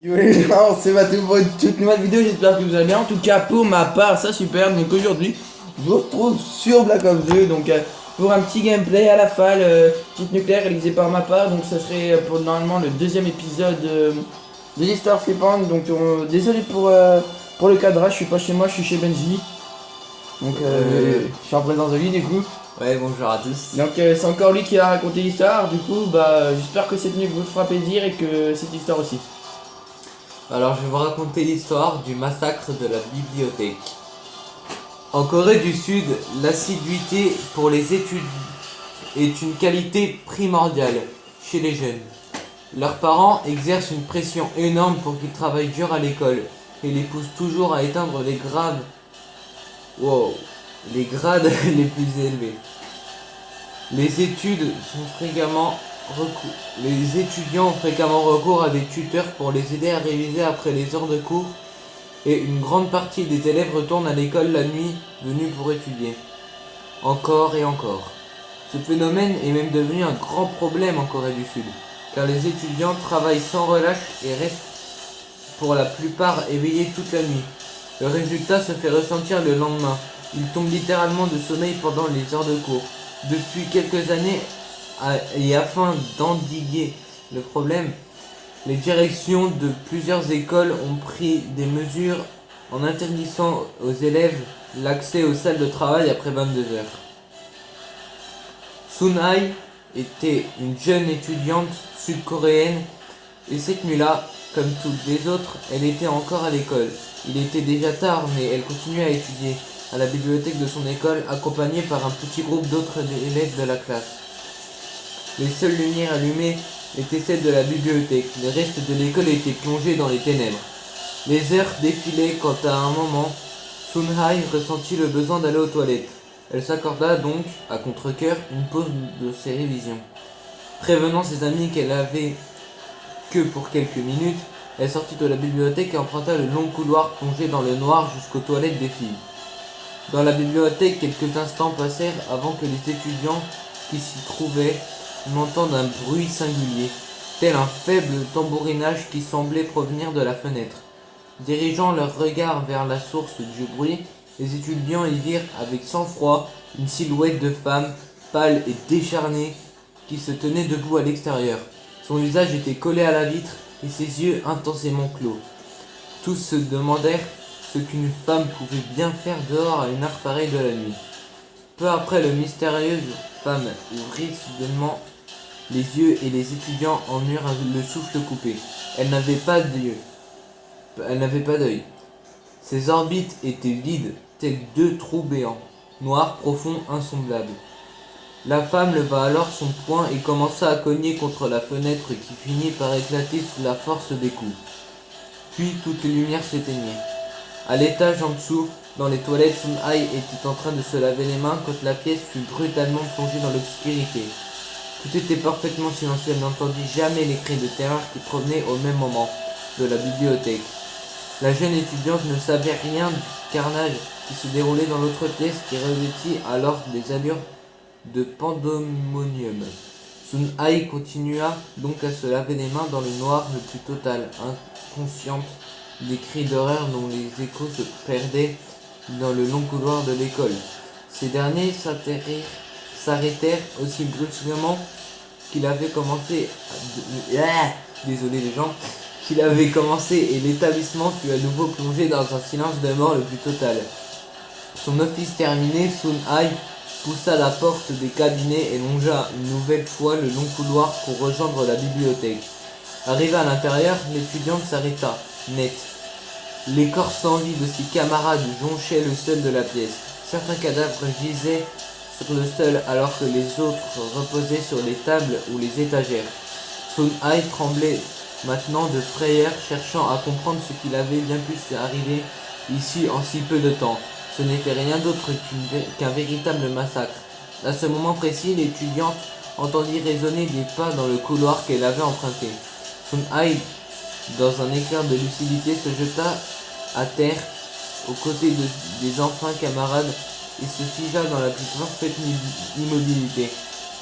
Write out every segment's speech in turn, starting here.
Yo les gens, c'est Matou pour une toute nouvelle vidéo, j'espère que vous allez bien. En tout cas, pour ma part, ça super. Donc aujourd'hui, je vous retrouve sur Black Ops 2. Donc pour un petit gameplay à la falle, petite nucléaire réalisé par ma part. Donc ça serait pour normalement le deuxième épisode de l'histoire flippante. Donc désolé pour le cadrage, je suis pas chez moi, je suis chez Benji. Donc je suis en présence de lui du coup. Ouais, bonjour à tous. Donc c'est encore lui qui a raconté l'histoire. Du coup, j'espère que cette nuit vous fera plaisir et que cette histoire aussi. Alors, je vais vous raconter l'histoire du massacre de la bibliothèque. En Corée du Sud, l'assiduité pour les études est une qualité primordiale chez les jeunes. Leurs parents exercent une pression énorme pour qu'ils travaillent dur à l'école et les poussent toujours à atteindre les grades les plus élevés. Les étudiants ont fréquemment recours à des tuteurs pour les aider à réviser après les heures de cours et une grande partie des élèves retournent à l'école la nuit venue pour étudier. Encore et encore. Ce phénomène est même devenu un grand problème en Corée du Sud, car les étudiants travaillent sans relâche et restent pour la plupart éveillés toute la nuit. Le résultat se fait ressentir le lendemain. Ils tombent littéralement de sommeil pendant les heures de cours. Depuis quelques années, et afin d'endiguer le problème, les directions de plusieurs écoles ont pris des mesures en interdisant aux élèves l'accès aux salles de travail après 22 heures. Sun-Hai était une jeune étudiante sud-coréenne et cette nuit-là, comme toutes les autres, elle était encore à l'école. Il était déjà tard, mais elle continuait à étudier à la bibliothèque de son école, accompagnée par un petit groupe d'autres élèves de la classe. Les seules lumières allumées étaient celles de la bibliothèque. Le reste de l'école était plongé dans les ténèbres. Les heures défilaient quand à un moment, Sun-Hai ressentit le besoin d'aller aux toilettes. Elle s'accorda donc, à contre-cœur, une pause de ses révisions. Prévenant ses amis qu'elle avait que pour quelques minutes, elle sortit de la bibliothèque et emprunta le long couloir plongé dans le noir jusqu'aux toilettes des filles. Dans la bibliothèque, quelques instants passèrent avant que les étudiants qui s'y trouvaient n'entendent un bruit singulier, tel un faible tambourinage qui semblait provenir de la fenêtre. Dirigeant leur regard vers la source du bruit, les étudiants y virent avec sang-froid une silhouette de femme, pâle et décharnée, qui se tenait debout à l'extérieur. Son visage était collé à la vitre et ses yeux intensément clos. Tous se demandèrent ce qu'une femme pouvait bien faire dehors à une heure pareille de la nuit. Peu après, la mystérieuse femme ouvrit soudainement les yeux et les étudiants en eurent le souffle coupé. Elle n'avait pas d'œil. Ses orbites étaient vides, tels deux trous béants, noirs, profonds, insondables. La femme leva alors son poing et commença à cogner contre la fenêtre qui finit par éclater sous la force des coups. Puis toutes les lumières s'éteignaient. À l'étage en dessous, dans les toilettes, Sun-Hai était en train de se laver les mains quand la pièce fut brutalement plongée dans l'obscurité. Tout était parfaitement silencieux, elle n'entendit jamais les cris de terreur qui provenaient au même moment de la bibliothèque. La jeune étudiante ne savait rien du carnage qui se déroulait dans l'autre pièce qui revêtit alors des allures de pandémonium. Sun-Hai continua donc à se laver les mains dans le noir le plus total, inconsciente des cris d'horreur dont les échos se perdaient dans le long couloir de l'école. Ces derniers s'arrêtèrent aussi brusquement qu'il avait commencé qu'il avait commencé et l'établissement fut à nouveau plongé dans un silence de mort le plus total. Son office terminé, Sun-Hai poussa la porte des cabinets et longea une nouvelle fois le long couloir pour rejoindre la bibliothèque. Arrivé à l'intérieur, l'étudiante s'arrêta, net. Les corps sans vie de ses camarades jonchaient le sol de la pièce. Certains cadavres gisaient sur le sol alors que les autres reposaient sur les tables ou les étagères. Sun-Hai tremblait maintenant de frayeur, cherchant à comprendre ce qu'il avait bien pu arriver ici en si peu de temps. Ce n'était rien d'autre qu'un véritable massacre. À ce moment précis, l'étudiante entendit résonner des pas dans le couloir qu'elle avait emprunté. Sun-Hai, dans un éclair de lucidité, se jeta à terre aux côtés des enfants camarades et se figea dans la plus parfaite immobilité.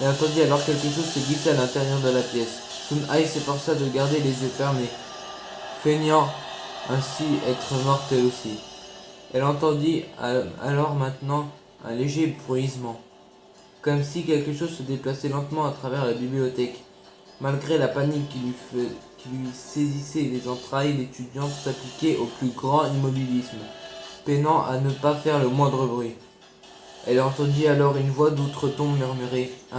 Elle entendit alors quelque chose se glisser à l'intérieur de la pièce. Sun-Hai s'efforça de garder les yeux fermés. feignant ainsi être morte elle aussi. Elle entendit alors maintenant un léger bruissement, comme si quelque chose se déplaçait lentement à travers la bibliothèque. Malgré la panique qui lui saisissait les entrailles, l'étudiante s'appliquait au plus grand immobilisme, peinant à ne pas faire le moindre bruit. Elle entendit alors une voix d'outre-tombe murmurer « 1,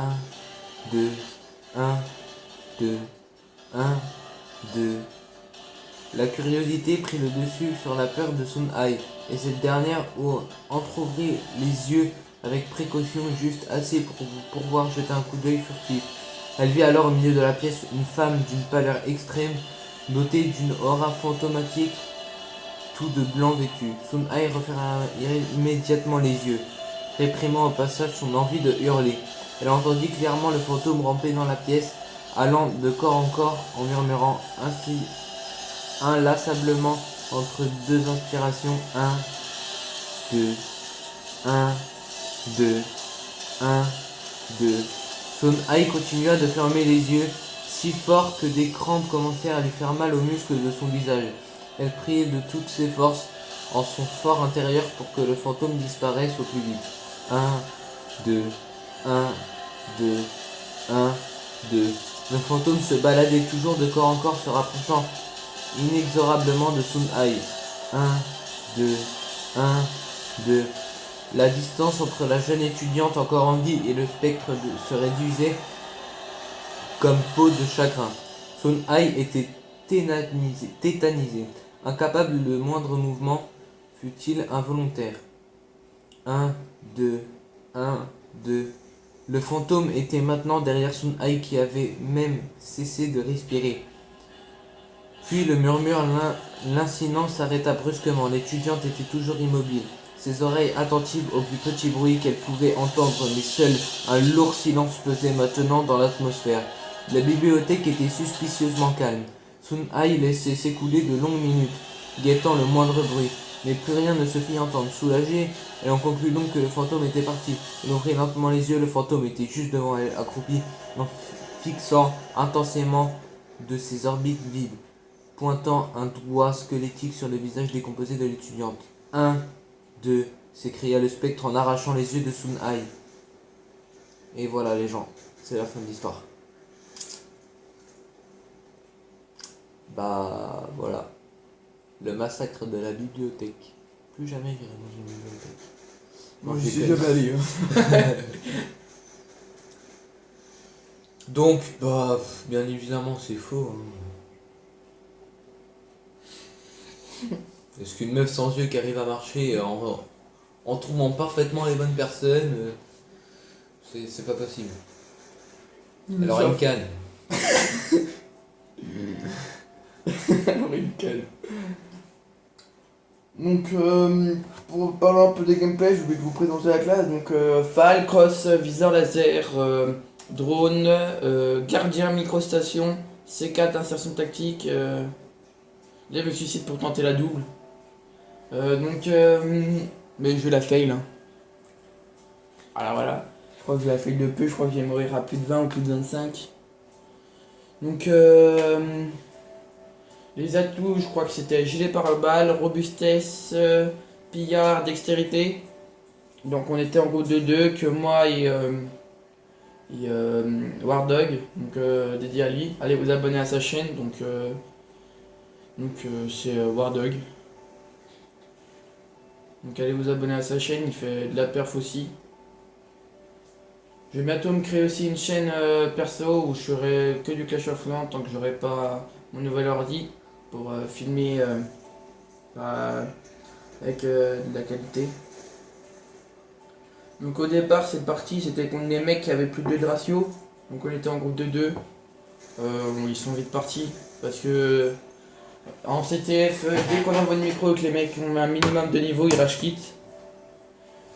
2, 1, 2, 1, 2 ». La curiosité prit le dessus sur la peur de Sun Ai, et cette dernière entr'ouvrit les yeux avec précaution, juste assez pour pouvoir jeter un coup d'œil furtif. Elle vit alors au milieu de la pièce une femme d'une pâleur extrême, dotée d'une aura fantomatique, tout de blanc vêtu. Sun Ai referma immédiatement les yeux, réprimant au passage son envie de hurler. Elle entendit clairement le fantôme ramper dans la pièce, allant de corps en corps en murmurant ainsi inlassablement entre deux inspirations. 1, 2, 1, 2, 1, 2. Sun Ai continua de fermer les yeux, si fort que des crampes commencèrent à lui faire mal aux muscles de son visage. Elle priait de toutes ses forces en son fort intérieur pour que le fantôme disparaisse au plus vite. 1, 2, 1, 2, 1, 2. Le fantôme se baladait toujours de corps en corps, se rapprochant inexorablement de Sun Ai. 1, 2, 1, 2. La distance entre la jeune étudiante encore en vie et le spectre se réduisait comme peau de chagrin. Sun Ai était tétanisé, incapable de moindre mouvement, fût-il involontaire. 1, 2, 1, 2. Le fantôme était maintenant derrière Sun Ai qui avait même cessé de respirer. Puis le murmure lancinant s'arrêta brusquement. L'étudiante était toujours immobile, ses oreilles attentives au plus petit bruit qu'elle pouvait entendre, mais seul un lourd silence pesait maintenant dans l'atmosphère. La bibliothèque était suspicieusement calme. Sun Ai laissait s'écouler de longues minutes, guettant le moindre bruit, mais plus rien ne se fit entendre. Soulagée, elle en conclut donc que le fantôme était parti. Elle ouvrit lentement les yeux, le fantôme était juste devant elle, accroupi, en fixant intensément de ses orbites vides, pointant un doigt squelettique sur le visage décomposé de l'étudiante. 1, 2, s'écria le spectre en arrachant les yeux de Sun Ai. Et voilà les gens, c'est la fin de l'histoire. Bah voilà, le massacre de la bibliothèque. Plus jamais j'irai dans une bibliothèque. Moi je suis jamais allé. Donc, bah, bien évidemment c'est faux. Est-ce qu'une meuf sans yeux qui arrive à marcher en trouvant parfaitement les bonnes personnes, c'est pas possible. Elle aurait une canne. Elle aurait une canne. Donc, pour parler un peu des gameplays, je vais vous présenter la classe. Donc, FAL, Cross, Viseur Laser, Drone, Gardien, Microstation, C4, Insertion Tactique. Là, je me suicide pour tenter la double. Mais je la fail. Hein. Voilà. Je crois que je la fail de peu. Je crois que je vais mourir à plus de 20 ou plus de 25. Donc, les atouts, je crois que c'était gilet pare-balles, robustesse, pillard, dextérité. Donc, on était en groupe de 2, que moi et War Dog, donc dédié à lui. Allez vous abonner à sa chaîne, c'est War Dog. Donc allez vous abonner à sa chaîne, il fait de la perf aussi. Je vais bientôt me créer aussi une chaîne perso où je ferai que du Clash of Clans tant que j'aurai pas mon nouvel ordi pour filmer avec de la qualité. Donc au départ cette partie c'était contre des mecs qui avaient plus de 2 de ratio. Donc on était en groupe de 2. Ils sont vite partis parce que en CTF, dès qu'on envoie le micro et que les mecs ont un minimum de niveau, ils rage quit.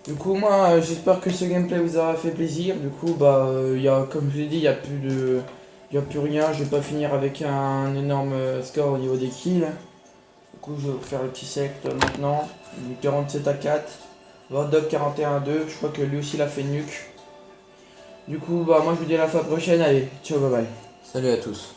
Du coup, moi, j'espère que ce gameplay vous aura fait plaisir. Du coup, comme je l'ai dit, il n'y a plus rien. Je vais pas finir avec un énorme score au niveau des kills. Du coup, je vais vous faire le petit select maintenant. 47-4. Wardog 41-2. Je crois que lui aussi, il a fait nuke. Du coup, moi, je vous dis à la fois prochaine. Allez, ciao, bye bye. Salut à tous.